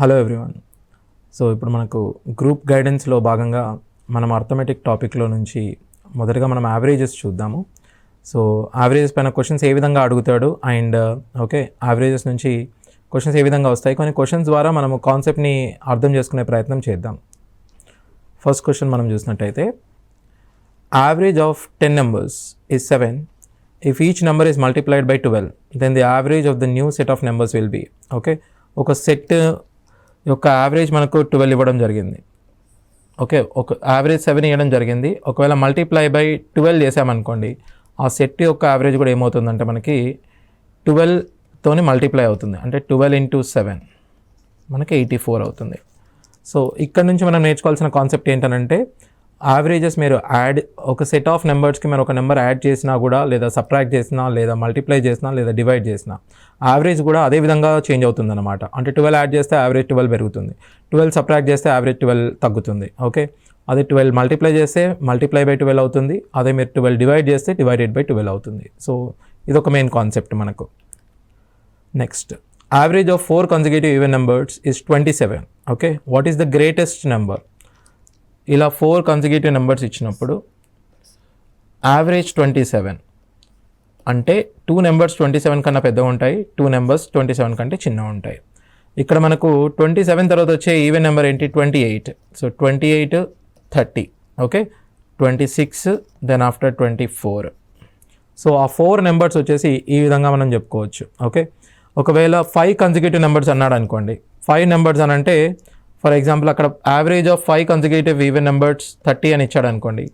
Hello everyone. So ఇప్పుడు మనకు group గైడెన్స్లో భాగంగా మనం అర్థమెటిక్ టాపిక్లో నుంచి మొదటగా మనం యావరేజెస్ చూద్దాము. సో యావరేజెస్ పైన క్వశ్చన్స్ ఏ విధంగా అడుగుతాడు అండ్ యావరేజెస్ నుంచి క్వశ్చన్స్ ఏ విధంగా వస్తాయి, కొన్ని క్వశ్చన్స్ ద్వారా మనము కాన్సెప్ట్ని అర్థం చేసుకునే ప్రయత్నం చేద్దాం. ఫస్ట్ క్వశ్చన్ మనం చూసినట్టయితే, average of 10 numbers is 7. If each number is multiplied by 12, then the average of the new set of numbers will be. ఒక సెట్ యొక్క యావరేజ్ మనకు 12 ఇవ్వడం జరిగింది. ఒక యావరేజ్ 7 ఇవ్వడం జరిగింది. ఒకవేళ మల్టిప్లై బై 12 చేసామనుకోండి, ఆ సెట్ యొక్క యావరేజ్ కూడా ఏమవుతుందంటే మనకి 12తోని మల్టిప్లై అవుతుంది. అంటే 12 into 7 మనకి 84 అవుతుంది. సో ఇక్కడ నుంచి మనం నేర్చుకోవాల్సిన కాన్సెప్ట్ ఏంటంటే, యావరేజెస్ మీరు ఒక సెట్ ఆఫ్ నెంబర్స్కి మీరు ఒక నెంబర్ యాడ్ చేసినా కూడా, లేదా సబ్ట్రాక్ట్ చేసినా, లేదా మల్టిప్లై చేసినా, లేదా డివైడ్ చేసినా యావరేజ్ కూడా అదే విధంగా చేంజ్ అవుతుంది అనమాట. అంటే 12 యాడ్ చేస్తే యావరేజ్ 12 పెరుగుతుంది, 12 సబ్ట్రాక్ట్ చేస్తే యావరేజ్ 12 తగ్గుతుంది. అదే 12 మల్టిప్లై చేస్తే మల్టిప్లై బై 12 అవుతుంది, అదే మీరు 12 డివైడ్ చేస్తే డివైడెడ్ బై 12 అవుతుంది. సో ఇదొక మెయిన్ కాన్సెప్ట్ మనకు. Next, average of 4 consecutive even numbers is 27. What is the greatest number? ఇలా 4 consecutive నెంబర్స్ ఇచ్చినప్పుడు యావరేజ్ 27 అంటే 2 numbers 27 కన్నా పెద్దగా ఉంటాయి, 2 numbers 27 కంటే చిన్నగా ఉంటాయి. ఇక్కడ మనకు 27 తర్వాత వచ్చే ఈవెన్ నెంబర్ ఏంటి? 28. So 28, 30, 26, then after 24. సో ఆ 4 numbers వచ్చేసి ఈ విధంగా మనం చెప్పుకోవచ్చు. ఒకవేళ 5 consecutive నెంబర్స్ అన్నాడు అనుకోండి, 5 numbers అని అంటే ఫర్ ఎగ్జాంపుల్ అక్కడ average of 5 consecutive even numbers 30 అని ఇచ్చాడు అనుకోండి,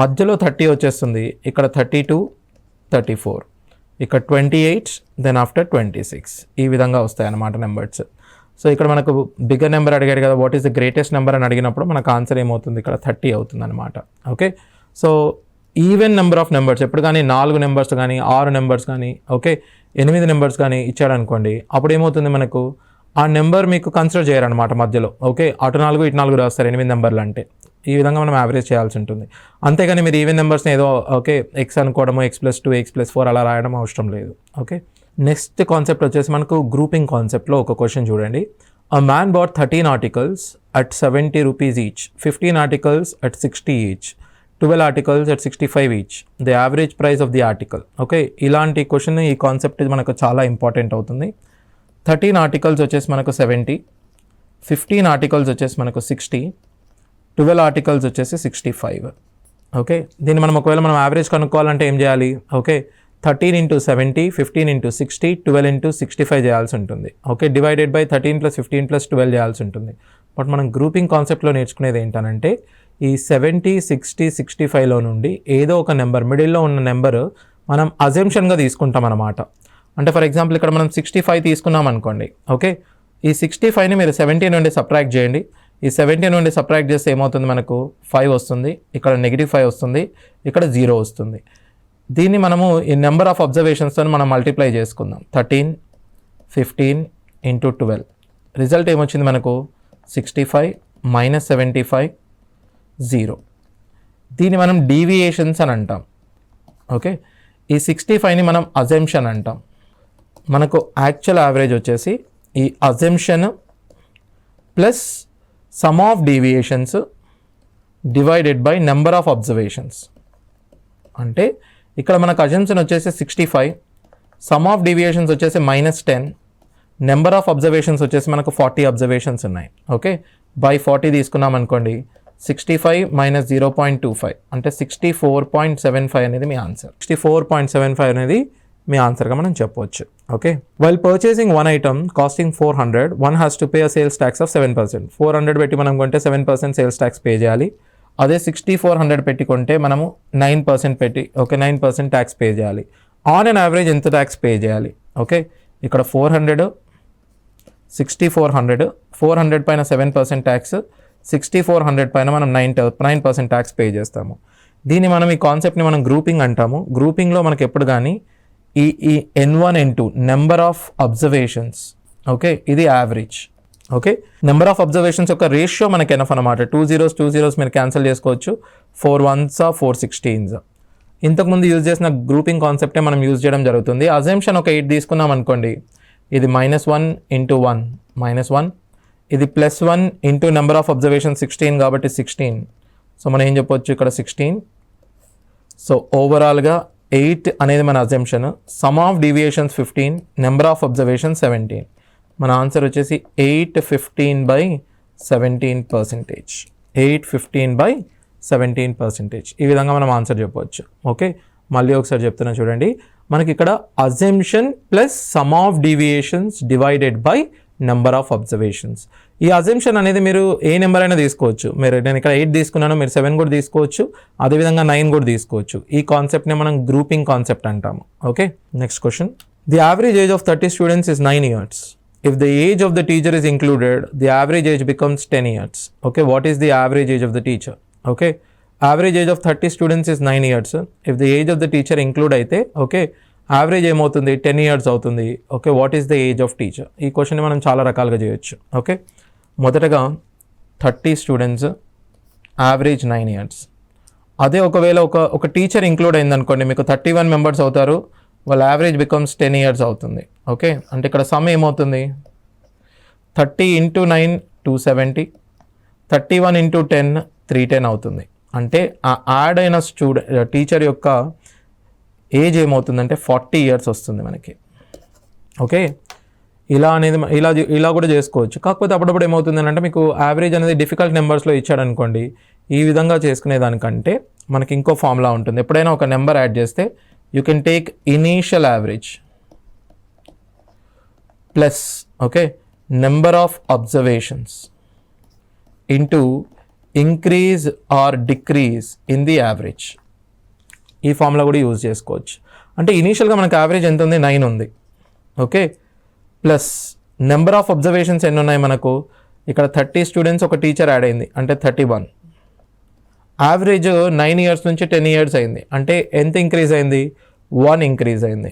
మధ్యలో 30 వచ్చేస్తుంది, ఇక్కడ 32, 34, ఇక్కడ 28, దెన్ ఆఫ్టర్ 26. ఈ విధంగా వస్తాయి అన్నమాట నెంబర్స్. సో ఇక్కడ మనకు బిగ్గర్ నెంబర్ అడిగాడు కదా, what is the greatest number అని అడిగినప్పుడు మనకు ఆన్సర్ ఏమవుతుంది? ఇక్కడ 30 అవుతుంది అనమాట. So even number of numbers ఎప్పుడు కానీ 4 numbers కానీ 6 numbers కానీ 8 numbers కానీ ఇచ్చాడు అనుకోండి, అప్పుడు ఏమవుతుంది మనకు? ఆ నెంబర్ మీకు కన్సిడర్ చేయరనమాట మధ్యలో. అటు 4 ఇటు 4 రాస్తారు 8 numbers అంటే. ఈ విధంగా మనం యావరేజ్ చేయాల్సి ఉంటుంది. అంతేగాని మీరు ఈవెన్ నెంబర్స్ని ఏదో ఎక్స్ అనుకోవడము, x+2, x+4 అలా రాయడం అవసరం లేదు. నెక్స్ట్ కాన్సెప్ట్ వచ్చేసి మనకు గ్రూపింగ్ కాన్సెప్ట్లో ఒక క్వశ్చన్ చూడండి. A man bought 13 articles at 70 rupees each, 15 articles at 60 each, 12 articles at 65 each. The average price of the article. ఇలాంటి క్వశ్చన్, ఈ కాన్సెప్ట్ మనకు చాలా ఇంపార్టెంట్ అవుతుంది. 13 articles వచ్చేసి మనకు 70, 15 articles వచ్చేసి మనకు 60, 12 articles వచ్చేసి 65. దీన్ని మనం ఒకవేళ మనం యావరేజ్ కనుక్కోవాలంటే ఏం చేయాలి? 13 into 70, 15 into 60, 12 into 65 చేయాల్సి ఉంటుంది. డివైడెడ్ బై 13 + 15 + 12 చేయాల్సి ఉంటుంది. బట్ మనం గ్రూపింగ్ కాన్సెప్ట్లో నేర్చుకునేది ఏంటంటే, ఈ 70, 60, 65లో నుండి ఏదో ఒక నెంబర్, మిడిల్లో ఉన్న నెంబర్ మనం అజంప్షన్గా తీసుకుంటాం అన్నమాట. అంటే ఫర్ ఎగ్జాంపుల్ ఇక్కడ మనం 65 తీసుకున్నాం అనుకోండి. ఈ 65ని మీరు 70 నుండి సబ్ట్రాక్ట్ చేయండి. ఈ 70 నుండి సబ్ట్రాక్ట్ చేస్తే ఏమవుతుంది? మనకు 5 వస్తుంది, ఇక్కడ -5 వస్తుంది, ఇక్కడ 0 వస్తుంది. దీన్ని మనము ఈ నెంబర్ ఆఫ్ అబ్జర్వేషన్స్తో మనం మల్టిప్లై చేసుకుందాం. 13, 15 into 12. రిజల్ట్ ఏమొచ్చింది మనకు? 65 - 75, 0. దీన్ని మనం డీవియేషన్స్ అని అంటాం. ఈ 65ని మనం అజంప్షన్ అంటాం. మనకు యాక్చువల్ యావరేజ్ వచ్చేసి ఈ assumption plus some of deviations divided by number of observations. అంటే ఇక్కడ మనకు అజంప్షన్ వచ్చేసి 65, సమ్ ఆఫ్ డీవియేషన్స్ వచ్చేసి -10, నెంబర్ ఆఫ్ అబ్జర్వేషన్స్ వచ్చేసి మనకు 40 అబ్జర్వేషన్స్ ఉన్నాయి. బై 40 తీసుకున్నాం అనుకోండి, 65 - 0.25 అంటే 64.75 అనేది మీ ఆన్సర్. 64.75 అనేది మీ ఆన్సర్గా మనం చెప్పవచ్చు. While purchasing one item costing 400, one has to pay a sales tax of 7%. 400 పెట్టి మనం కొంటే 7% సేల్స్ ట్యాక్స్ పే చేయాలి. అదే 6400 పెట్టి కొంటే మనము 9% పెట్టి 9% ట్యాక్స్ పే చేయాలి. ఆన్ అండ్ యావరేజ్ ఎంత ట్యాక్స్ పే చేయాలి? ఇక్కడ 400, 6400, 400 పైన 7% ట్యాక్స్, 6400 పైన మనం 9% ట్యాక్స్ పే చేస్తాము. దీన్ని మనం, ఈ కాన్సెప్ట్ని మనం గ్రూపింగ్ అంటాము. గ్రూపింగ్లో మనకి ఎప్పుడు కానీ ఈ N1, N2 number of observations, ఇది యావరేజ్. నెంబర్ ఆఫ్ అబ్జర్వేషన్స్ యొక్క రేషియో మనకి ఎనఫ్ అనమాట. 2 zeros మీరు క్యాన్సిల్ చేసుకోవచ్చు, 4 ones, 4 16s. ఇంతకుముందు యూజ్ చేసిన గ్రూపింగ్ కాన్సెప్టే మనం యూజ్ చేయడం జరుగుతుంది. అజంప్షన్ ఒక 8 తీసుకున్నాం అనుకోండి, ఇది -1 into 1, -1, ఇది +1 ఇంటూ నెంబర్ ఆఫ్ అబ్జర్వేషన్ 16 కాబట్టి 16. సో మనం ఏం చెప్పొచ్చు ఇక్కడ 16. సో ఓవరాల్గా 8 అనేది మన assumption. Some of deviations 15, number of observation 17. మన ఆన్సర్ వచ్చేసి 815/17%. 815/17%. ఈ విధంగా మనం ఆన్సర్ చెప్పవచ్చు. ఓకే, మళ్ళీ ఒకసారి చెప్తున్నా చూడండి. మనకి ఇక్కడ assumption plus some of deviations divided by number of observations. ఈ అజంప్షన్ అనేది మీరు ఏ నెంబర్ అయినా తీసుకోవచ్చు. నేను ఇక్కడ 8 తీసుకున్నాను, మీరు 7 కూడా తీసుకోవచ్చు, అదేవిధంగా 9 కూడా తీసుకోవచ్చు. ఈ కాన్సెప్ట్ని మనం గ్రూపింగ్ కాన్సెప్ట్ అంటాము. Okay, next question. The average age of 30 students is 9 years. If the age of the teacher is included, the average age becomes 10 years. Okay, what is the average age of the teacher? Okay, average age of 30 students is 9 years. If the age of the teacher include అయితే okay average ఏమవుతుంది 10 years అవుతుంది. Okay, what is the age of teacher? ఈ క్వశ్చన్ని మనం చాలా రకాలుగా చేయొచ్చు. Okay, మొదటగా 30 స్టూడెంట్స్, యావరేజ్ 9 years. అదే ఒకవేళ ఒక టీచర్ ఇంక్లూడ్ అయిందనుకోండి, మీకు 31 members అవుతారు, వాళ్ళ యావరేజ్ బికమ్స్ 10 years అవుతుంది. ఓకే, అంటే ఇక్కడ సమ్ ఏమవుతుంది 30 × 9 270, 31 × 10 310 అవుతుంది. అంటే ఆ యాడ్ అయిన టీచర్ యొక్క ఏజ్ ఏమవుతుందంటే 40 years వస్తుంది మనకి. ఓకే, ఇలా అనేది ఇలా కూడా చేసుకోవచ్చు. కాకపోతే అప్పుడప్పుడు ఏమవుతుంది అంటే మీకు యావరేజ్ అనేది డిఫికల్ట్ నెంబర్స్లో ఇచ్చాడనుకోండి, ఈ విధంగా చేసుకునే దానికంటే మనకి ఇంకో ఫార్ములా ఉంటుంది. ఎప్పుడైనా ఒక నెంబర్ యాడ్ చేస్తే you can take initial average plus number of observations into increase or decrease in the average. ఈ ఫార్ములా కూడా యూజ్ చేసుకోవచ్చు. అంటే ఇనీషియల్గా మనకు యావరేజ్ ఎంత ఉంది 9 ఉంది. Okay, plus number of observations ఎన్ని ఉన్నాయి మనకు ఇక్కడ 30 స్టూడెంట్స్, ఒక టీచర్ యాడ్ అయింది అంటే 31. యావరేజ్ 9 years నుంచి 10 years అయింది అంటే ఎంత ఇంక్రీజ్ అయింది 1 ఇంక్రీజ్ అయింది.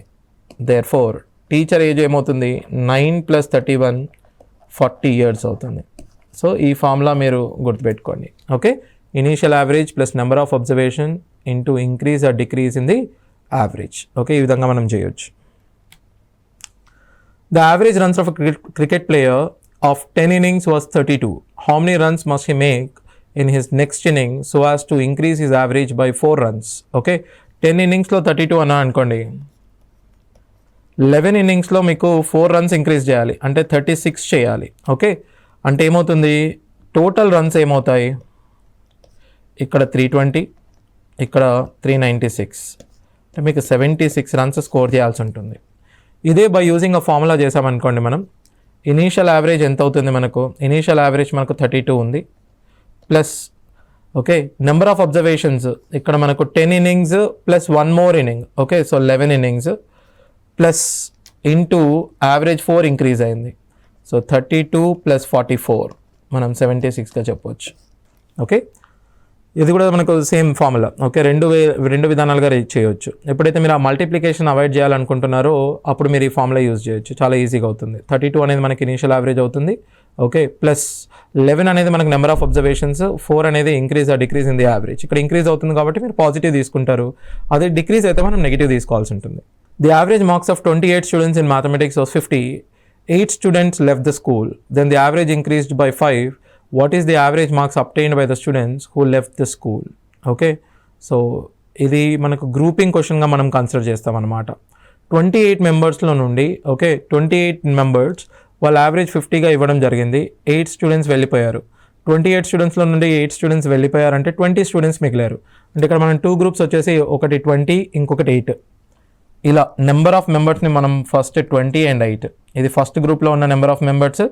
దేర్ఫోర్ టీచర్ ఏజ్ ఏమవుతుంది 9 + 31 40 years అవుతుంది. సో ఈ ఫార్ములా మీరు గుర్తుపెట్టుకోండి. Okay, initial average plus number of observation into increase or decrease in the average. Okay, ఈ విధంగా మనం చేయొచ్చు. The average runs of cricket player of 10 innings was 32. How many runs must he make in his next inning so as to increase his average by 4 runs? Okay, 10 innings లో 32 అన్నా అనుకోండి, 11 innings లో మీకు 4 runs increase చేయాలి అంటే 36 చేయాలి. Okay, అంటే ఏమవుతుంది టోటల్ రన్స్ ఏమవుతాయి ఇక్కడ 320, ఇక్కడ 396, అంటే మీకు 76 runs స్కోర్ చేయాల్సి ఉంటుంది. ఇదే బై యూజింగ్ అ ఫార్ములా చేసామనుకోండి, మనం ఇనీషియల్ యావరేజ్ ఎంత అవుతుంది మనకు ఇనీషియల్ యావరేజ్ మనకు 32 ఉంది plus okay number of observations ఇక్కడ మనకు 10 innings plus 1 more inning. Okay, so 11 innings plus into average 4 increase అయింది. సో 32 + 44 మనం 76గా చెప్పవచ్చు. ఓకే, ఇది కూడా మనకు సేమ్ ఫార్ములా. ఓకే, రెండు విధానాలుగా చేయొచ్చు. ఎప్పుడైతే మీరు ఆ మల్టిప్లికేషన్ అవాయిడ్ చేయాలనుకుంటున్నారో అప్పుడు మీరు ఈ ఫార్ములా యూజ్ చేయొచ్చు, చాలా ఈజీగా అవుతుంది. 32 అనేది మనకి ఇనీషియల్ యావరేజ్ అవుతుంది. ఓకే, ప్లస్ 11 అనేది మనకు నెంబర్ ఆఫ్ అబ్జర్వేషన్స్, 4 అనేది increase or decrease in the average. ఇక్కడ ఇంక్రీజ్ అవుతుంది కాబట్టి మీరు పాజిటివ్ తీసుకుంటారు, అదే డిక్రీజ్ అయితే మనం నెగిటివ్ తీసుకోవాల్సి ఉంటుంది. The average marks of 28 students in mathematics was 50. 8 students left the school. Then the average increased by 5. What is the average marks obtained by the students who left the school? Okay, so ఇది మనకు grouping క్వశ్చన్గా మనం consider చేస్తాం అన్నమాట. 28 మెంబర్స్లో నుండి 28 members వాళ్ళ average 50గా ఇవ్వడం జరిగింది. 8 స్టూడెంట్స్ వెళ్ళిపోయారు. 28 స్టూడెంట్స్లో నుండి 8 స్టూడెంట్స్ వెళ్ళిపోయారంటే 20 స్టూడెంట్స్ మిగిలారు. అంటే ఇక్కడ మనం 2 groups వచ్చేసి ఒకటి 20 ఇంకొకటి 8. ఇలా నెంబర్ ఆఫ్ మెంబర్స్ని మనం ఫస్ట్ 20 and 8 ఇది ఫస్ట్ గ్రూప్లో ఉన్న నెంబర్ ఆఫ్ మెంబర్స్,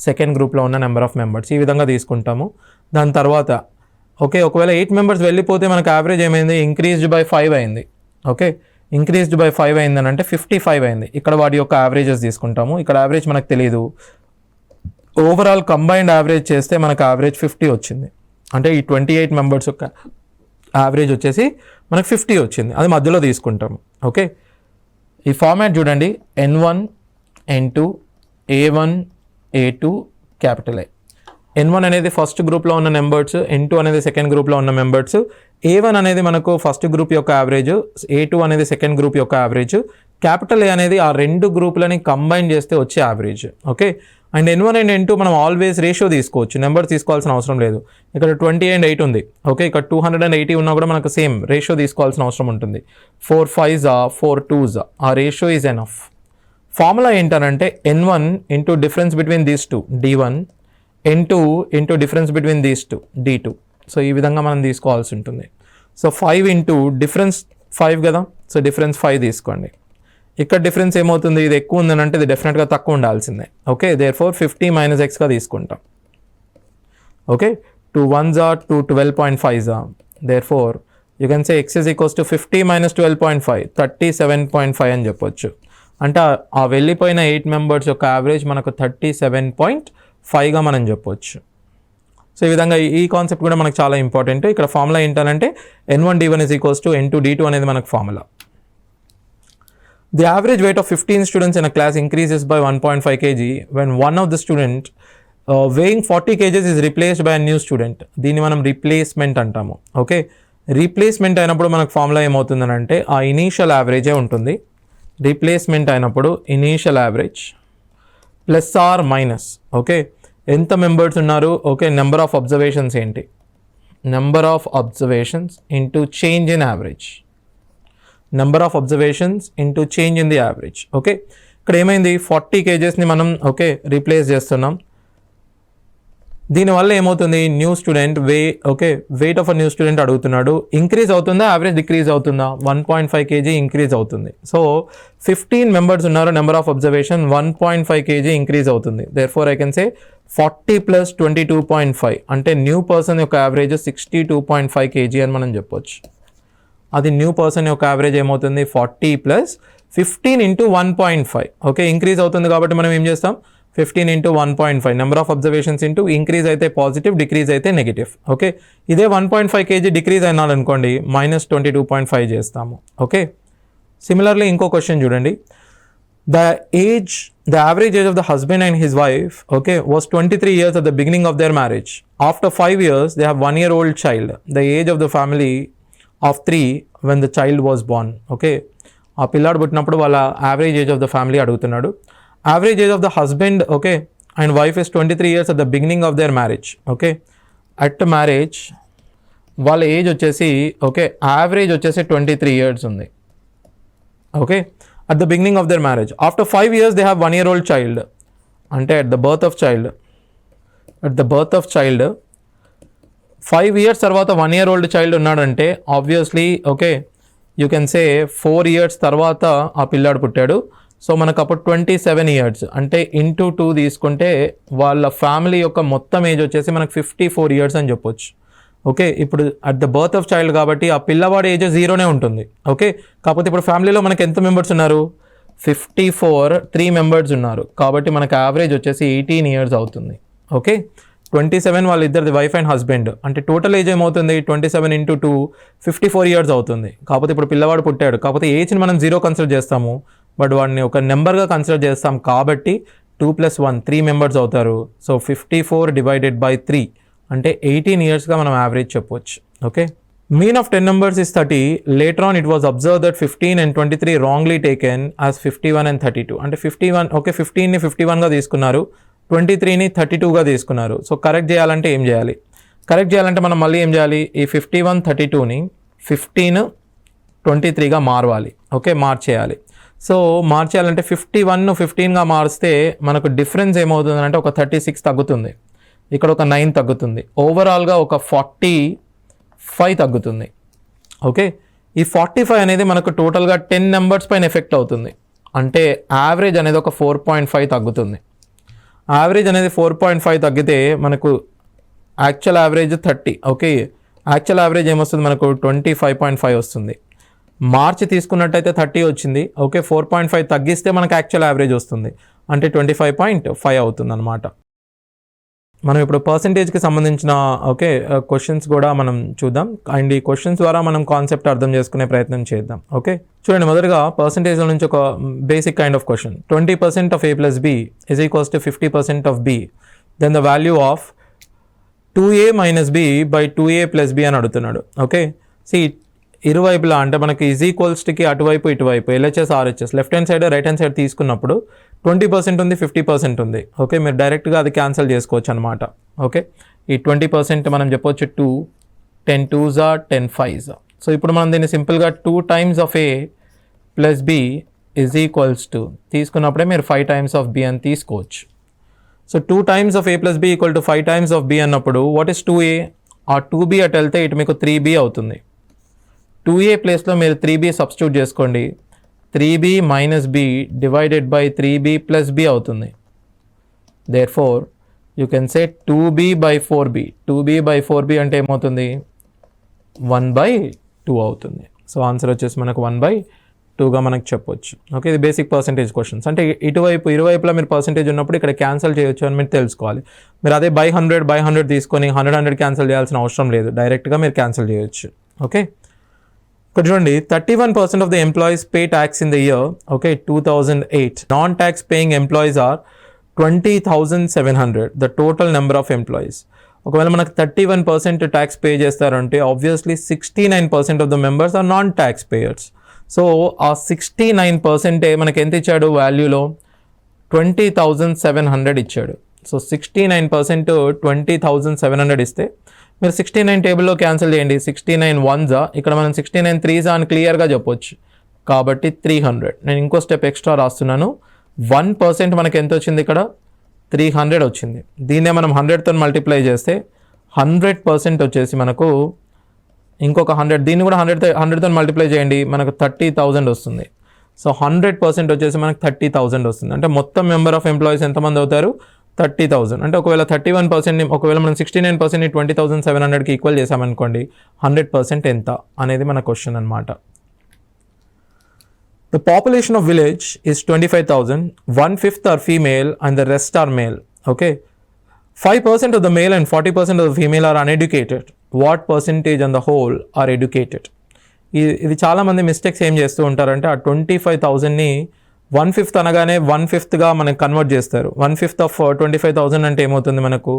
సెకండ్ గ్రూప్లో ఉన్న నెంబర్ ఆఫ్ మెంబర్స్, ఈ విధంగా తీసుకుంటాము. దాని తర్వాత ఒకవేళ 8 members వెళ్ళిపోతే మనకు యావరేజ్ ఏమైంది ఇంక్రీజ్డ్ బై 5 అయింది. ఓకే, ఇంక్రీజ్డ్ బై 5 అయిందని అంటే 55 అయింది. ఇక్కడ వాటి యొక్క యావరేజెస్ తీసుకుంటాము. ఇక్కడ యావరేజ్ మనకు తెలియదు, ఓవరాల్ కంబైన్డ్ యావరేజ్ చేస్తే మనకు యావరేజ్ 50 వచ్చింది. అంటే ఈ 28 members యొక్క యావరేజ్ వచ్చేసి మనకు 50 వచ్చింది, అది మధ్యలో తీసుకుంటాము. ఓకే, ఈ ఫార్మాట్ చూడండి, N1 N2 A1 A2 capital I. N1 అనేది ఫస్ట్ గ్రూప్లో ఉన్న నెంబర్స్, N2 అనేది సెకండ్ గ్రూప్లో ఉన్న మెంబర్స్, A1 అనేది మనకు ఫస్ట్ గ్రూప్ యొక్క యావరేజ్, A2 అనేది సెకండ్ గ్రూప్ యొక్క యావరేజ్, క్యాపిటల్ A అనేది ఆ రెండు గ్రూపులని కంబైన్ చేస్తే వచ్చే average. Okay, and N1 and N2 మనం ఆల్వేస్ రేషియో తీసుకోవచ్చు, నెంబర్ తీసుకోవాల్సిన అవసరం లేదు. ఇక్కడ 20 and 8 ఉంది. ఓకే, ఇక్కడ 280 ఉన్నా కూడా మనకు సేమ్ రేషియో తీసుకోవాల్సిన అవసరం ఉంటుంది. 4 5s 4 2s, ఆ రేషియో ఈజ్ ఎనఫ్. ఫార్ములా ఏంటనంటే N1 into difference between these two D1, N2 into difference between these two D2. So ఈ విధంగా మనం తీసుకోవాల్సి ఉంటుంది. సో 5 ఇంటూ డిఫరెన్స్ 5 కదా, సో డిఫరెన్స్ 5 తీసుకోండి. ఇక్కడ డిఫరెన్స్ ఏమవుతుంది, ఇది ఎక్కువ ఉందని అంటే ఇది డెఫినెట్గా తక్కువ ఉండాల్సిందే. ఓకే, దేర్ఫోర్ 50 - x గా తీసుకుంటాం. Okay, 2 1s 2 12.5s, therefore you can say x is equals to 50 - 12.5 37.5 అని చెప్పొచ్చు. అంటే ఆ వెళ్ళిపోయిన 8 మెంబర్స్ యొక్క యావరేజ్ మనకు 37.5గా మనం చెప్పొచ్చు. సో ఈ విధంగా ఈ కాన్సెప్ట్ కూడా మనకు చాలా ఇంపార్టెంట్. ఇక్కడ ఫార్ములా ఏంటంటే N1 D1 is equals to N2 D2 అనేది మనకు formula. The average weight of 15 students in a class increases by 1.5 kg when one of the student weighing 40 kg is replaced by a new student. దీన్ని మనం replacement అంటాము. Okay, replacement అయినప్పుడు మనకు formula ఏమవుతుందని అంటే ఆ ఇనీషియల్ యావరేజే ఉంటుంది. రీప్లేస్మెంట్ అయినప్పుడు initial average plus or minus. Okay, ఎంత మెంబర్స్ ఉన్నారు, ఓకే, నెంబర్ ఆఫ్ అబ్జర్వేషన్స్ ఏంటి, number of observations into change in average, number of observations into change in the average. Okay, ఇక్కడ ఏమైంది, 40 kgsని మనం ఓకే రీప్లేస్ చేస్తున్నాం. దీనివల్ల ఏమవుతుంది, new student weight of a new student అడుగుతున్నాడు, ఇంక్రీజ్ అవుతుందా యావరేజ్ డిక్రీజ్ అవుతుందా, 1.5 kg ఇంక్రీజ్ అవుతుంది. సో 15 మెంబర్స్ ఉన్నారు, number of observation 1.5 kg increase అవుతుంది. దేర్ఫోర్ ఐ కెన్ సే 40 + 22.5 అంటే న్యూ పర్సన్ యొక్క యావరేజ్ 62.5 kg అని మనం చెప్పొచ్చు. అది న్యూ పర్సన్ యొక్క యావరేజ్ ఏమవుతుంది, 40 + 15 × 1.5. ఓకే, ఇంక్రీజ్ అవుతుంది కాబట్టి మనం ఏం చేస్తాం, 15 × 1.5 number of observations into increase అయితే పాజిటివ్, డిక్రీజ్ అయితే నెగిటివ్. ఓకే, ఇదే 1.5 kg డిక్రీజ్ అయినాలనుకోండి -22.5 చేస్తాము. ఓకే, సిమిలర్లీ ఇంకో క్వశ్చన్ చూడండి. The average age of the husband and his wife, okay, was 23 years at the beginning of their marriage. After 5 years, they have 1-year-old child. The age of the family of 3 when the child was born. Okay, ఆ పిల్లాడు పుట్టినప్పుడు వాళ్ళ average age of the family అడుగుతున్నాడు. Average age of the husband okay and wife is 23 years at the beginning of their marriage. Okay, at marriage వాళ్ళ ఏజ్ వచ్చేసి okay average వచ్చేసి 23 years ఉంది. Okay, at the beginning of their marriage. After 5 years they have 1-year-old child. అంటే at the birth of child 5 years తర్వాత 1-year-old child ఉన్నాడంటే obviously okay you can say 4 years తర్వాత ఆ పిల్లాడు పుట్టాడు. సో మనకు అప్పుడు 27 years అంటే ఇంటూ 2 తీసుకుంటే వాళ్ళ ఫ్యామిలీ యొక్క మొత్తం ఏజ్ వచ్చేసి మనకు 54 years అని చెప్పొచ్చు. ఓకే, ఇప్పుడు at the birth of child కాబట్టి ఆ పిల్లవాడి ఏజ్ 0నే ఉంటుంది. ఓకే, కాకపోతే ఇప్పుడు ఫ్యామిలీలో మనకి ఎంత మెంబర్స్ ఉన్నారు, 54, 3 మెంబర్స్ ఉన్నారు కాబట్టి మనకు యావరేజ్ వచ్చేసి 18 years అవుతుంది. ఓకే, 27 వాళ్ళిద్దరిది వైఫ్ అండ్ హస్బెండ్ అంటే టోటల్ ఏజ్ ఏమవుతుంది, 27 × 2 54 years అవుతుంది. కాకపోతే ఇప్పుడు పిల్లవాడు పుట్టాడు కాకపోతే ఏజ్ని మనం 0 కన్సిడర్ చేస్తాము, బట్ వాడిని ఒక నెంబర్గా కన్సిడర్ చేస్తాం కాబట్టి 2 + 1 3 మెంబర్స్ అవుతారు. సో 54 / 3 అంటే 18 yearsగా మనం యావరేజ్ చెప్పవచ్చు. Okay, mean of 10 numbers is 30. Later on it was observed that 15 and 23 wrongly taken as 51 and 32. అంటే 51 ఓకే 15ని 51గా తీసుకున్నారు, 23ని 32గా తీసుకున్నారు. సో కరెక్ట్ చేయాలంటే ఏం చేయాలి, కరెక్ట్ చేయాలంటే మనం మళ్ళీ ఏం చేయాలి, ఈ 51 32ని 15 23గా మార్చాలి. ఓకే, మార్చేయాలి. సో మార్చేయాలంటే 51 15గా మారిస్తే మనకు డిఫరెన్స్ ఏమవుతుందంటే ఒక 36 తగ్గుతుంది, ఇక్కడ ఒక 9 తగ్గుతుంది, ఓవరాల్గా ఒక 45 తగ్గుతుంది. ఓకే, ఈ 45 అనేది మనకు టోటల్గా 10 numbers పైన ఎఫెక్ట్ అవుతుంది. అంటే యావరేజ్ అనేది ఒక 4.5 తగ్గుతుంది. యావరేజ్ అనేది 4.5 తగ్గితే మనకు actual average 30. Okay, actual average ఏమొస్తుంది మనకు 25.5 వస్తుంది. మార్చి తీసుకున్నట్టయితే 30 వచ్చింది. ఓకే, 4.5 తగ్గిస్తే మనకు యాక్చువల్ యావరేజ్ వస్తుంది అంటే 25.5 అవుతుంది అనమాట. మనం ఇప్పుడు పర్సంటేజ్కి సంబంధించిన ఓకే క్వశ్చన్స్ కూడా మనం చూద్దాం అండ్ ఈ క్వశ్చన్స్ ద్వారా మనం కాన్సెప్ట్ అర్థం చేసుకునే ప్రయత్నం చేద్దాం. ఓకే, చూడండి, మొదటగా పర్సంటేజ్ల నుంచి ఒక basic kind of question. 20% of A + B is equals to 50% of B. Then the value of 2A - B by 2A + B అని అడుగుతున్నాడు. ఓకే, ఇరువైపులా అంటే మనకి ఈజ్ ఈక్వల్స్కి అటువైపు ఇటువైపు LHS RHS left hand side right hand side తీసుకున్నప్పుడు 20% ఉంది 50% ఉంది. ఓకే, మీరు డైరెక్ట్గా అది క్యాన్సిల్ చేసుకోవచ్చు అనమాట. ఓకే, ఈ 20% మనం చెప్పొచ్చు 2, 10 2s are 10 5s. సో ఇప్పుడు మనం దీన్ని సింపుల్గా 2 times of A plus B is equals to తీసుకున్నప్పుడే మీరు 5 times of B అని తీసుకోవచ్చు. So 2 times of A plus B equal to 5 times of B అన్నప్పుడు వాట్ ఈస్ 2A? ఆ 2B అటు వెళ్తే ఇటు మీకు 3B అవుతుంది. 2A ప్లేస్లో మీరు 3B సబ్స్టిట్యూట్ చేసుకోండి. 3B minus B divided by 3B plus B అవుతుంది. Therefore, you can say 2B by 4B. 2B by 4B అంటే ఏమవుతుంది? 1/2 అవుతుంది. సో ఆన్సర్ వచ్చేసి మనకు 1/2గా మనకు చెప్పొచ్చు. ఓకే, ఇది బేసిక్ పర్సెంటేజ్ క్వశ్చన్స్. అంటే ఇరువైపులా మీరు పర్సెంటేజ్ ఉన్నప్పుడు ఇక్కడ క్యాన్సిల్ చేయొచ్చు అని మీరు తెలుసుకోవాలి. మీరు అదే బై 100 తీసుకొని 100 క్యాన్సిల్ చేయాల్సిన అవసరం లేదు, డైరెక్ట్గా మీరు క్యాన్సిల్ చేయొచ్చు. ఓకే, ఇక్కడ చూడండి 31% of the employees pay tax in the year, okay, 2008. Non-tax paying employees are 20,700. The total number of employees. ఒకవేళ మనకు 31% ట్యాక్స్ పే చేస్తారంటే obviously 69% of the members are non tax payers. So ఆ 69% మనకి ఎంత ఇచ్చాడు వాల్యూలో? 20,700 ఇచ్చాడు. సో 69% 20,700 ఇస్తే మీరు 69 టేబుల్లో క్యాన్సిల్ చేయండి. 69 1s, ఇక్కడ మనం 69 3s అని క్లియర్గా చెప్పొచ్చు. కాబట్టి 300. నేను ఇంకో స్టెప్ ఎక్స్ట్రా రాస్తున్నాను. 1% మనకి ఎంత వచ్చింది? ఇక్కడ 300 వచ్చింది. దీన్నే మనం 100తో మల్టిప్లై చేస్తే 100% వచ్చేసి మనకు ఇంకొక 100, దీన్ని కూడా 100తో మల్టిప్లై చేయండి, మనకు 30,000 వస్తుంది. సో 100% వచ్చేసి మనకు 30,000 వస్తుంది. అంటే మొత్తం మెంబర్ ఆఫ్ ఎంప్లాయీస్ ఎంతమంది అవుతారు? 30,000. అంటే ఒకవేళ 31%ని, ఒకవేళ మనం 69%ని 20,700కి ఈక్వల్ చేసామనుకోండి, 100% ఎంత అనేది మన క్వశ్చన్ అనమాట. The population of village is 25,000. 1/5 are female and the rest are male. Okay, 5% of the male and 40% of the female are uneducated. What percentage on the whole are educated? ఇది చాలామంది mistakes ఏం చేస్తూ ఉంటారంటే ఆ 25,000ని 1/5 అనగానే 1/5గా మనకు convert చేస్తారు. 1/5 of 25,000 అంటే ఏమవుతుంది? మనకు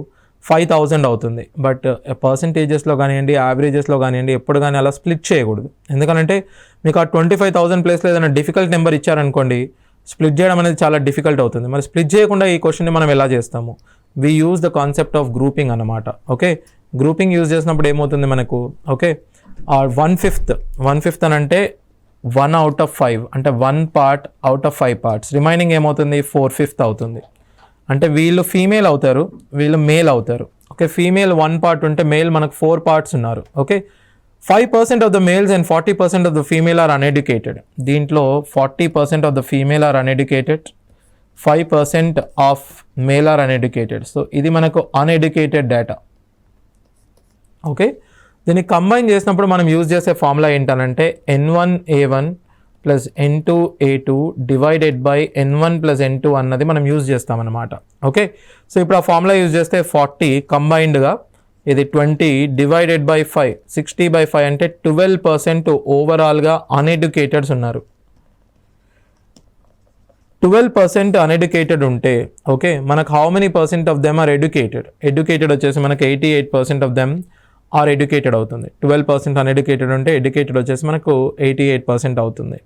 5,000 అవుతుంది. బట్ పర్సంటేజెస్లో కానివ్వండి, యావరేజెస్లో కానివ్వండి, ఎప్పుడు కానీ అలా స్ప్లిట్ చేయకూడదు. ఎందుకంటే మీకు ఆ 25,000 ప్లేస్లో ఏదైనా డిఫికల్ట్ నెంబర్ ఇచ్చారనుకోండి, స్ప్లిట్ చేయడం అనేది చాలా డిఫికల్ట్ అవుతుంది. మరి స్ప్లిట్ చేయకుండా ఈ క్వశ్చన్ని మనం ఎలా చేస్తాము? We use the concept of grouping అన్నమాట. ఓకే, గ్రూపింగ్ యూజ్ చేసినప్పుడు ఏమవుతుంది మనకు? ఓకే, 1/5 అని అంటే 1 out of 5, అంటే 1 part out of 5 parts. Remaining ఏమవుతుంది? 4/5 అవుతుంది. అంటే వీళ్ళు ఫీమేల్ అవుతారు, వీళ్ళు మేల్ అవుతారు. ఓకే, ఫీమేల్ 1 part ఉంటే మేల్ మనకు 4 parts ఉన్నారు. Okay, 5% of the males and 40% of the female are uneducated. దీంట్లో 40% of the female are uneducated, 5% of male are uneducated. So ఇది మనకు అన్ఎడ్యుకేటెడ్ డేటా. ఓకే, దీన్ని కంబైన్ చేసినప్పుడు మనం యూజ్ చేసే ఫార్ములా ఏంటనంటే N1A1 plus N2A2 divided by N1 plus N2 అన్నది మనం యూజ్ చేస్తామన్నమాట. ఓకే, సో ఇప్పుడు ఆ ఫార్ములా యూజ్ చేస్తే 40 కంబైన్డ్గా, ఇది 20 డివైడెడ్ బై 5, 60/5 అంటే 12% ఓవరాల్గా అన్ఎడ్యుకేటెడ్స్ ఉన్నారు. 12% అన్ఎడ్యుకేటెడ్ ఉంటే ఓకే, మనకు how many percent of them are educated? Educated వచ్చేసి మనకు 88% ఆఫ్ దెమ్ ఆర్ ఎడ్యుకేటెడ్ అవుతుంది. 12% అన్ఎడ్యుకేటెడ్ ఉంటే ఎడ్యుకేటెడ్ వచ్చేసి మనకు 88% అవుతుంది.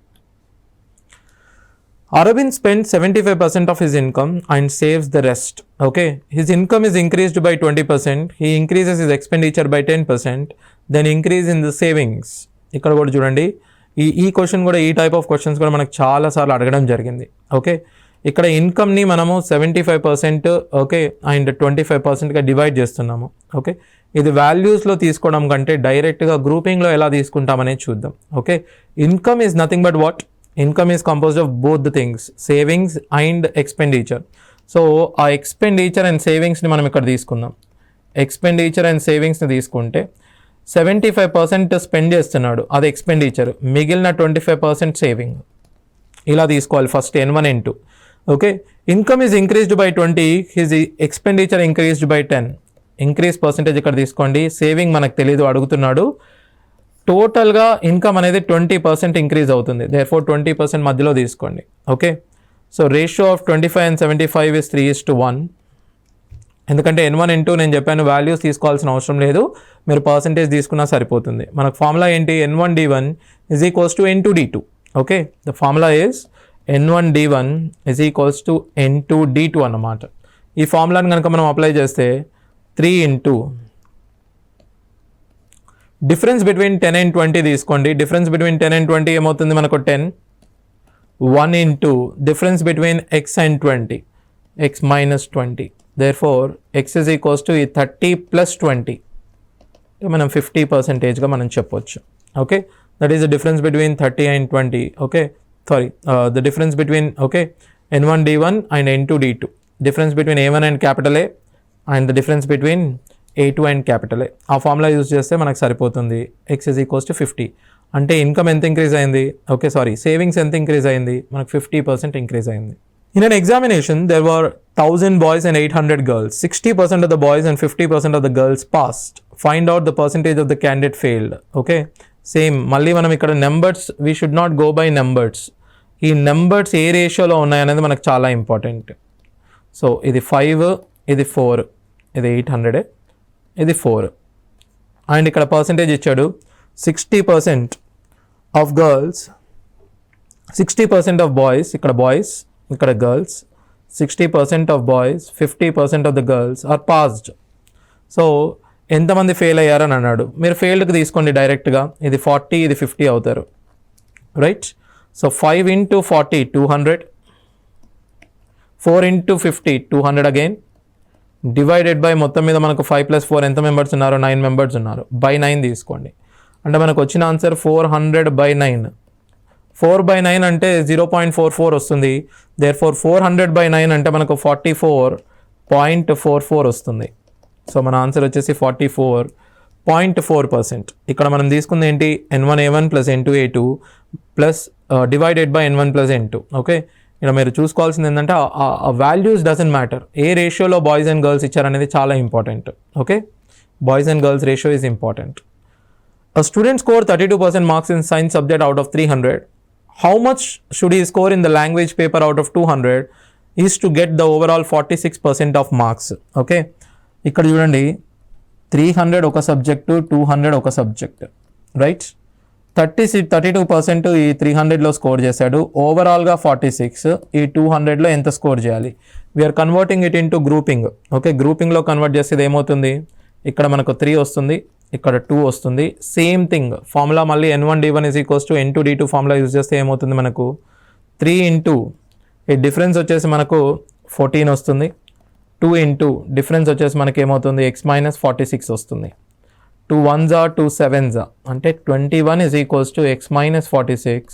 Arvind spends 75% of his income and saves the rest. Okay, his income is increased by 20%. He increases his expenditure by 10%. Then increase in the savings. ఇక్కడ కూడా చూడండి, ఈ question కూడా, ఈ టైప్ ఆఫ్ క్వశ్చన్స్ కూడా మనకు చాలాసార్లు అడగడం జరిగింది. ఓకే, ఇక్కడ ఇన్కమ్ని మనము 75% ఓకే అండ్ 25%గా డివైడ్ చేస్తున్నాము. ఓకే, ఇది వాల్యూస్లో తీసుకోవడం కంటే డైరెక్ట్గా గ్రూపింగ్లో ఎలా తీసుకుంటామనేది చూద్దాం. Okay, income is nothing but what? Income is composed of both the things, savings and expenditure. So ఆ ఎక్స్పెండిచర్ అండ్ సేవింగ్స్ని మనం ఇక్కడ తీసుకుందాం. ఎక్స్పెండిచర్ అండ్ సేవింగ్స్ని తీసుకుంటే 75% స్పెండ్ చేస్తున్నాడు, అది ఎక్స్పెండిచర్, మిగిలిన 25% సేవింగ్. ఇలా తీసుకోవాలి first N1 N2. Okay, income is increased by 20, his expenditure increased by 10. Increase percentage ఇక్కడ తీసుకోండి. సేవింగ్ మనకు తెలీదు, అడుగుతున్నాడు. టోటల్గా ఇన్కమ్ అనేది 20% ఇంక్రీజ్ అవుతుంది. దేర్ఫోర్ 20% మధ్యలో తీసుకోండి. Okay, so ratio of 25 and 75 is 3:1. ఎందుకంటే N1 N2 నేను చెప్పాను వాల్యూస్ తీసుకోవాల్సిన అవసరం లేదు, మీరు పర్సంటేజ్ తీసుకున్నా సరిపోతుంది. మనకు ఫార్ములా ఏంటి, N1 D1 is equals to N2 D2. Okay, the formula is N1 D1 is equals to N2 D2 అన్నమాట. ఈ ఫార్ములాని కనుక మనం అప్లై చేస్తే 3 into డిఫరెన్స్ బిట్వీన్ 10 and 20 తీసుకోండి. డిఫరెన్స్ బిట్వీన్ 10 and 20 ఏమవుతుంది మనకు 10. 1 into difference between x and 20, x minus 20. therefore x is equals to 30 plus 20, మనం 50%గా మనం చెప్పొచ్చు. Okay, that is the difference between 30 and 20. Okay, sorry, the difference between okay N1 D1 and N2 D2, difference between A1 and capital A and the difference between A2 and capital A. ఆ formula use చేస్తే మనకు సరిపోతుంది. x is equals to 50. అంటే income ఎంత increase అయింది, okay sorry savings ఎంత increase అయింది, మనకు 50% ఇంక్రీజ్ అయింది. In an examination, there were 1000 boys and 800 girls. 60% of the boys and 50% of the girls passed. Find out the percentage of the candidate failed. Okay, same. మళ్ళీ మనం ఇక్కడ numbers, we should not go by numbers. ఈ numbers ఏ రేషియోలో ఉన్నాయనేది మనకు చాలా important. So ఇది 5, ఇది 4, ఇది 800, ఇది 4. అండ్ ఇక్కడ పర్సంటేజ్ ఇచ్చాడు 60% ఆఫ్ గర్ల్స్, 60% ఆఫ్ బాయ్స్, ఇక్కడ బాయ్స్ ఇక్కడ girls, 60% of boys, 50% of the girls are passed. So ఎంతమంది ఫెయిల్ అయ్యారని అన్నాడు. మీరు ఫెయిల్డ్కి తీసుకోండి డైరెక్ట్గా, ఇది 40, ఇది 50 అవుతారు, right. So 5 into 40 200, 4 into 50 200 again, divided by మొత్తం మీద మనకు 5 plus 4 ఎంత మెంబర్స్ ఉన్నారు, 9 మెంబర్స్ ఉన్నారు, బై 9 తీసుకోండి. అంటే మనకు వచ్చిన ఆన్సర్ 400/9. 4/9 అంటే 0.44 వస్తుంది. therefore 400/9 అంటే మనకు 44.44 వస్తుంది. సో మన ఆన్సర్ వచ్చేసి 44.4%. ఇక్కడ మనం తీసుకుంది ఏంటి, N1A1 plus N2A2 plus divided by N1 plus N2. Okay, ఇక్కడ మీరు చూసుకోవాల్సింది ఏంటంటే ఆ వాల్యూస్ డజంట్ మ్యాటర్, ఏ రేషియోలో బాయ్స్ అండ్ గర్ల్స్ ఇచ్చారనేది చాలా important. Okay, boys and girls ratio is important. A student scored 32% marks in science subject out of 300. How much should he score in the language paper out of 200 is to get the overall 46% of marks? Okay, ఇక్కడ చూడండి 300 ఒక subject, 200 ఒక subject, right. 32% ఈ 300లో score చేశాడు, ఓవరాల్గా 46, ఈ 200లో ఎంత score చేయాలి. We're converting it into grouping. Okay, గ్రూపింగ్లో కన్వర్ట్ చేసేది ఏమవుతుంది, ఇక్కడ మనకు 3 వస్తుంది, ఇక్కడ 2 వస్తుంది. సేమ్ థింగ్ ఫార్ములా మళ్ళీ N1 D1 is equals to N2 D2 formula use చేస్తే ఏమవుతుంది మనకు 3 into ఈ డిఫరెన్స్ వచ్చేసి మనకు 14 వస్తుంది, 2 into డిఫరెన్స్ వచ్చేసి మనకి ఏమవుతుంది x minus 46 వస్తుంది. 2 1s are 2 7s అంటే 21 is equals to x minus 46.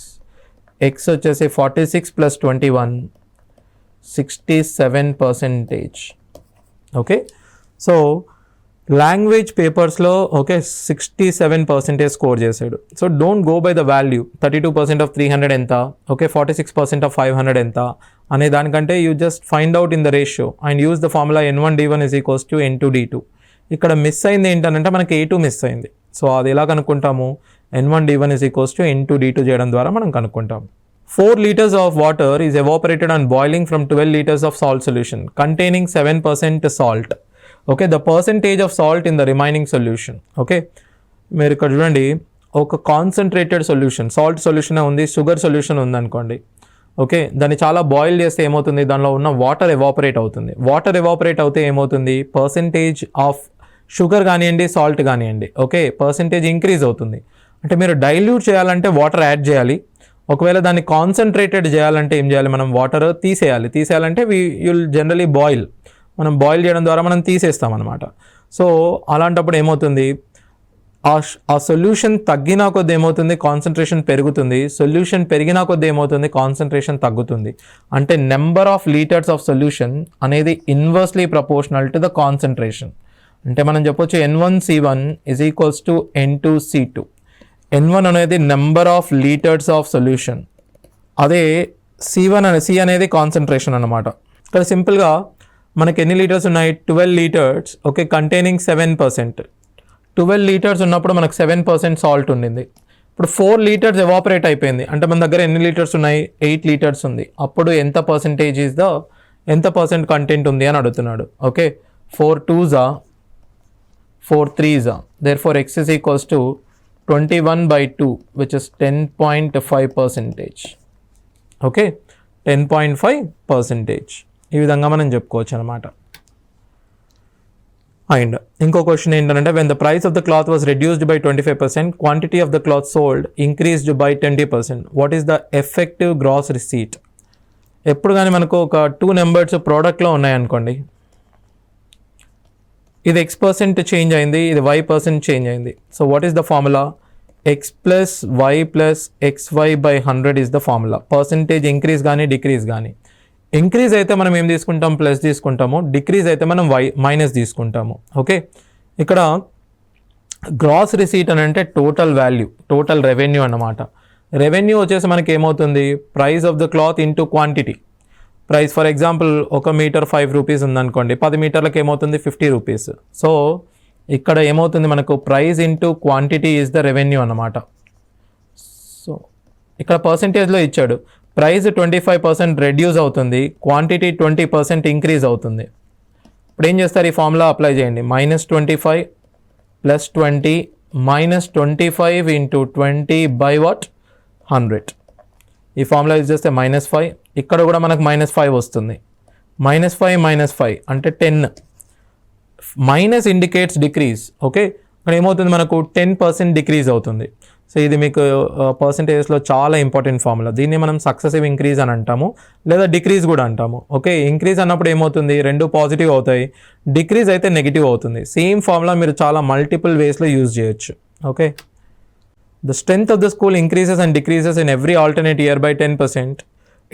x వచ్చేసి 46 plus 21, 67%. ఓకే, సో లాంగ్వేజ్ పేపర్స్లో ఓకే 67% స్కోర్ చేశాడు. So don't go by the value, 32% of 300 ఎంత, ఓకే 46% ఆఫ్ 500 ఎంత అనే దానికంటే you just find out in the ratio and use the formula N1 D1 is equals to N2 D2. ఇక్కడ miss అయింది ఏంటంటే మనకి A2 మిస్ అయింది. సో అది ఎలా కనుక్కుంటాము, N1 D1 is equals to N2 D2 చేయడం ద్వారా మనం కనుక్కుంటాము. 4 liters of water is evaporated on boiling from 12 liters of salt solution containing 7% salt. Okay, the percentage of salt in the remaining solution. Okay, మీరు ఇక్కడ చూడండి ఒక concentrated solution, salt solution ఉంది, sugar solution ఉందనుకోండి. ఓకే, దాన్ని చాలా boil చేస్తే ఏమవుతుంది, దానిలో ఉన్న వాటర్ ఎవాపరేట్ అవుతుంది. వాటర్ ఎవాపరేట్ అవుతే ఏమవుతుంది, పర్సంటేజ్ ఆఫ్ షుగర్ కానివ్వండి, సాల్ట్ కానివ్వండి, ఓకే పర్సంటేజ్ ఇంక్రీజ్ అవుతుంది. అంటే మీరు డైల్యూట్ చేయాలంటే వాటర్ యాడ్ చేయాలి, ఒకవేళ దాన్ని కాన్సన్ట్రేటెడ్ చేయాలంటే ఏం చేయాలి, మనం వాటర్ తీసేయాలంటే యుల్ జనరలీ బాయిల్, మనం బాయిల్ చేయడం ద్వారా మనం తీసేస్తాం అనమాట. సో అలాంటప్పుడు ఏమవుతుంది, ఆ సొల్యూషన్ తగ్గినా కొద్ది ఏమవుతుంది, కాన్సన్ట్రేషన్ పెరుగుతుంది. సొల్యూషన్ పెరిగినా కొద్ది ఏమవుతుంది, కాన్సన్ట్రేషన్ తగ్గుతుంది. అంటే number of liters of solution అనేది inversely proportional to the concentration. అంటే మనం చెప్పొచ్చు N1C1 is equals to N2C2. N1 అనేది number of liters of solution, అదే C అనేది కాన్సన్ట్రేషన్ అనమాట. ఇక్కడ సింపుల్గా మనకి ఎన్ని లీటర్స్ ఉన్నాయి, 12 లీటర్స్, ఓకే కంటైనింగ్ 7%. 12 లీటర్స్ ఉన్నప్పుడు మనకు 7% సాల్ట్ ఉండింది. ఇప్పుడు 4 లీటర్స్ ఎవాపరేట్ అయిపోయింది, అంటే మన దగ్గర ఎన్ని లీటర్స్ ఉన్నాయి, 8 లీటర్స్ ఉంది. అప్పుడు ఎంత పర్సెంట్ కంటెంట్ ఉంది అని అడుగుతున్నాడు. Okay, 4 2s are 4 3s are. Therefore x is equals to 21/2, which is 10.5%. Okay, 10.5%. ఈ విధంగా మనం చెప్పుకోవచ్చు అనమాట. అండ్ ఇంకో క్వశ్చన్ ఏంటంటే, when the price of the cloth was reduced by 25%, quantity of the cloth sold increased by 20%, what is the effective gross receipt? ఎప్పుడు కానీ మనకు ఒక 2 నెంబర్స్ ప్రోడక్ట్లో ఉన్నాయనుకోండి, ఇది x% చేంజ్ అయింది, ఇది y% చేంజ్ అయింది. So what is the formula? x plus y plus xy by 100 is the formula. Percentage increase కానీ డిక్రీజ్ కానీ, ఇంక్రీజ్ అయితే మనం ఏం తీసుకుంటాం? ప్లస్ తీసుకుంటాము. డిక్రీజ్ అయితే మనం మైనస్ తీసుకుంటాము. ఓకే, ఇక్కడ గ్రాస్ రిసీట్ అని అంటే టోటల్ వాల్యూ, టోటల్ రెవెన్యూ అన్నమాట. రెవెన్యూ వచ్చేసి మనకి ఏమవుతుంది? Price of the cloth into quantity. Price for example 1 metre 5 rupees ఉందనుకోండి, 10 మీటర్లకు ఏమవుతుంది? 50 రూపీస్. సో ఇక్కడ ఏమవుతుంది మనకు? Price into quantity is the revenue అన్నమాట. సో ఇక్కడ పర్సంటేజ్లో ఇచ్చాడు, ప్రైస్ 25% రెడ్యూస్ అవుతుంది, క్వాంటిటీ 20% ఇంక్రీజ్ అవుతుంది. ఇప్పుడు ఏం చేస్తారు? ఈ ఫార్ములా అప్లై చేయండి. -25 + 20 -25 ఇంటూ 20 బై వాట్? 100. ఈ ఫార్ములా యూజ్ చేస్తే -5, ఇక్కడ కూడా మనకు -5 వస్తుంది. -5 అంటే 10. Minus indicates decrease. ఓకే, ఇక్కడ ఏమవుతుంది మనకు? 10% డిక్రీజ్ అవుతుంది. సో ఇది మీకు పర్సంటేజెస్లో చాలా ఇంపార్టెంట్ ఫార్ములా. దీన్ని మనం సక్సెసివ్ ఇంక్రీజ్ అని అంటాము, లేదా డిక్రీజ్ కూడా అంటాము. ఓకే, ఇంక్రీజ్ అన్నప్పుడు ఏమవుతుంది? 2 పాజిటివ్ అవుతాయి, డిక్రీజ్ అయితే నెగిటివ్ అవుతుంది. సేమ్ ఫార్ములా మీరు చాలా మల్టిపుల్ వేస్లో యూజ్ చేయొచ్చు. Okay, the strength of the school increases and decreases in every alternate year by 10%.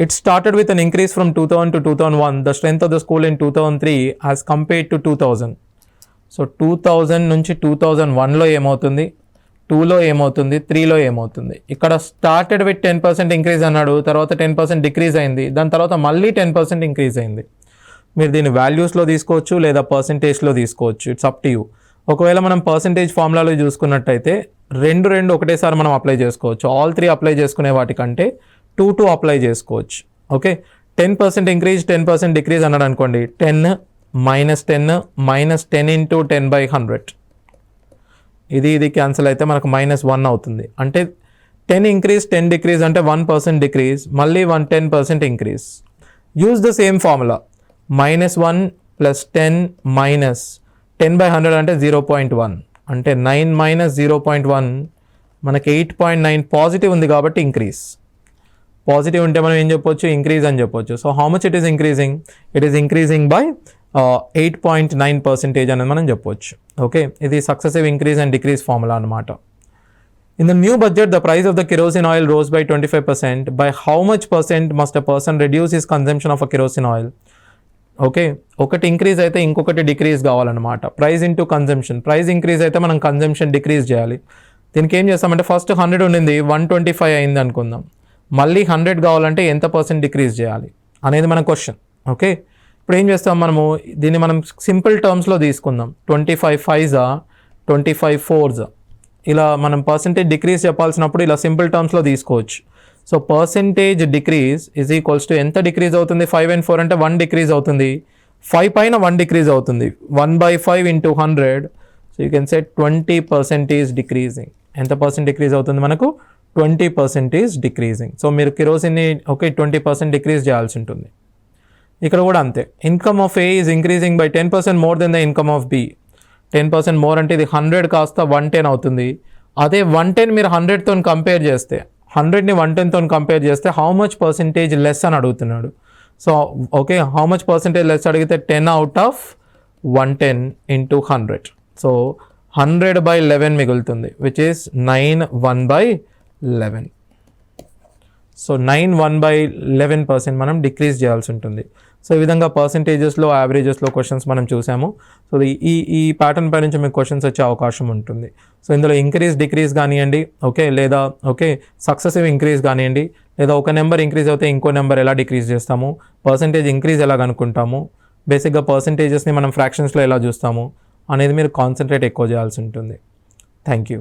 It started with an increase from 2000 to 2001. The strength of the school in 2003 as compared to 2000. So 2000 నుంచి 2001లో ఏమవుతుంది? 2లో ఏమవుతుంది? 3లో ఏమవుతుంది? ఇక్కడ started with 10% increase అన్నాడు, తర్వాత 10% decrease అయింది, దాని తర్వాత మళ్ళీ 10% ఇంక్రీజ్ అయింది. మీరు దీన్ని వాల్యూస్లో తీసుకోవచ్చు, లేదా పర్సంటేజ్లో తీసుకోవచ్చు. It's up to you. ఒకవేళ మనం పర్సంటేజ్ ఫార్ములాలో చూసుకున్నట్టయితే రెండు ఒకటేసారి మనం అప్లై చేసుకోవచ్చు. ఆల్ 3 అప్లై చేసుకునే వాటికంటే 2 అప్లై చేసుకోవచ్చు. ఓకే, 10% ఇంక్రీజ్ 10% డిక్రీజ్ అన్నాడు అనుకోండి, 10 -10 ఇంటూ 10/100. ఇది క్యాన్సిల్ అయితే మనకు -1 అవుతుంది. అంటే 10 ఇంక్రీజ్ 10 డిక్రీజ్ అంటే 1% డిక్రీజ్, మళ్ళీ 10% increase. Use the same formula. -1 + 10 -10/100 అంటే 0.1. అంటే 9 - 0.1 మనకి 8.9 పాజిటివ్ ఉంది కాబట్టి ఇంక్రీజ్. పాజిటివ్ ఉంటే మనం ఏం చెప్పొచ్చు? ఇంక్రీజ్ అని చెప్పొచ్చు. So how much it is increasing? It is increasing by 8.9% అనేది మనం చెప్పొచ్చు. ఓకే, ఇది successive increase and decrease formula అనమాట. In the new budget the price of the kerosene oil rose by 25%. By how much % must a person reduce his consumption of a kerosene oil? Okay, ఒకటి increase అయితే ఇంకొకటి decrease కావాలన్నమాట. Price into consumption. Price increase అయితే మనం consumption decrease చేయాలి. దీనికి ఏం చేస్తామంటే, ఫస్ట్ 100 ఉండింది, 125 అయింది అనుకుందాం. మళ్ళీ 100 కావాలంటే ఎంత % డిక్రీజ్ చేయాలి అనేది మన క్వశ్చన్. ఓకే, ఇప్పుడు ఏం చేస్తాం మనము? దీన్ని మనం సింపుల్ టర్మ్స్లో తీసుకుందాం. 25 5s 25 4s. ఇలా మనం పర్సంటేజ్ డిక్రీజ్ చెప్పాల్సినప్పుడు ఇలా సింపుల్ టర్మ్స్లో తీసుకోవచ్చు. So percentage decrease is equals to ఎంత డిక్రీజ్ అవుతుంది? 5 and 4 అంటే 1 డిక్రీజ్ అవుతుంది. 5 పైన 1 డిక్రీజ్ అవుతుంది. 1/5 into 100. So you can say 20% is decreasing. ఎంత % డిక్రీజ్ అవుతుంది మనకు? 20% ఈజ్ డిక్రీజింగ్. సో మీరు కిరోసిన్ని 20% డిక్రీజ్ చేయాల్సి ఉంటుంది. ఇక్కడ కూడా అంతే. Income of A is increasing by 10% more than the income of B. 10% more అంటే ఇది 100 కాస్త 110 అవుతుంది. అదే 110 మీరు 100తో కంపేర్ చేస్తే, 100ని 110తో కంపేర్ చేస్తే హౌ మచ్ % లెస్ అని అడుగుతున్నాడు. So okay, how much % less అడిగితే 10 out of 110 ఇంటూ 100. సో 100/11 మిగులుతుంది, విచ్ ఈస్ 9 1/11. సో 9 1/11% మనం డిక్రీజ్ చేయాల్సి ఉంటుంది. సో ఈ విధంగా పర్సంటేజెస్లో యావరేజెస్లో క్వశ్చన్స్ మనం చూసాము. సో ఈ ప్యాటర్న్ పై నుంచి మీకు క్వశ్చన్స్ వచ్చే అవకాశం ఉంటుంది. సో ఇందులో ఇంక్రీజ్ డిక్రీజ్ కానివ్వండి, ఓకే, లేదా ఓకే సక్సెసివ్ ఇంక్రీజ్ కానివ్వండి, లేదా ఒక నెంబర్ ఇంక్రీజ్ అవుతే ఇంకో నెంబర్ ఎలా డిక్రీజ్ చేస్తాము, పర్సంటేజ్ ఇంక్రీజ్ ఎలా కనుక్కుంటాము, బేసిక్గా పర్సంటేజెస్ని మనం ఫ్రాక్షన్స్లో ఎలా చూస్తాము అనేది మీరు కాన్సన్ట్రేట్ ఎక్కువ చేయాల్సి ఉంటుంది. Thank you.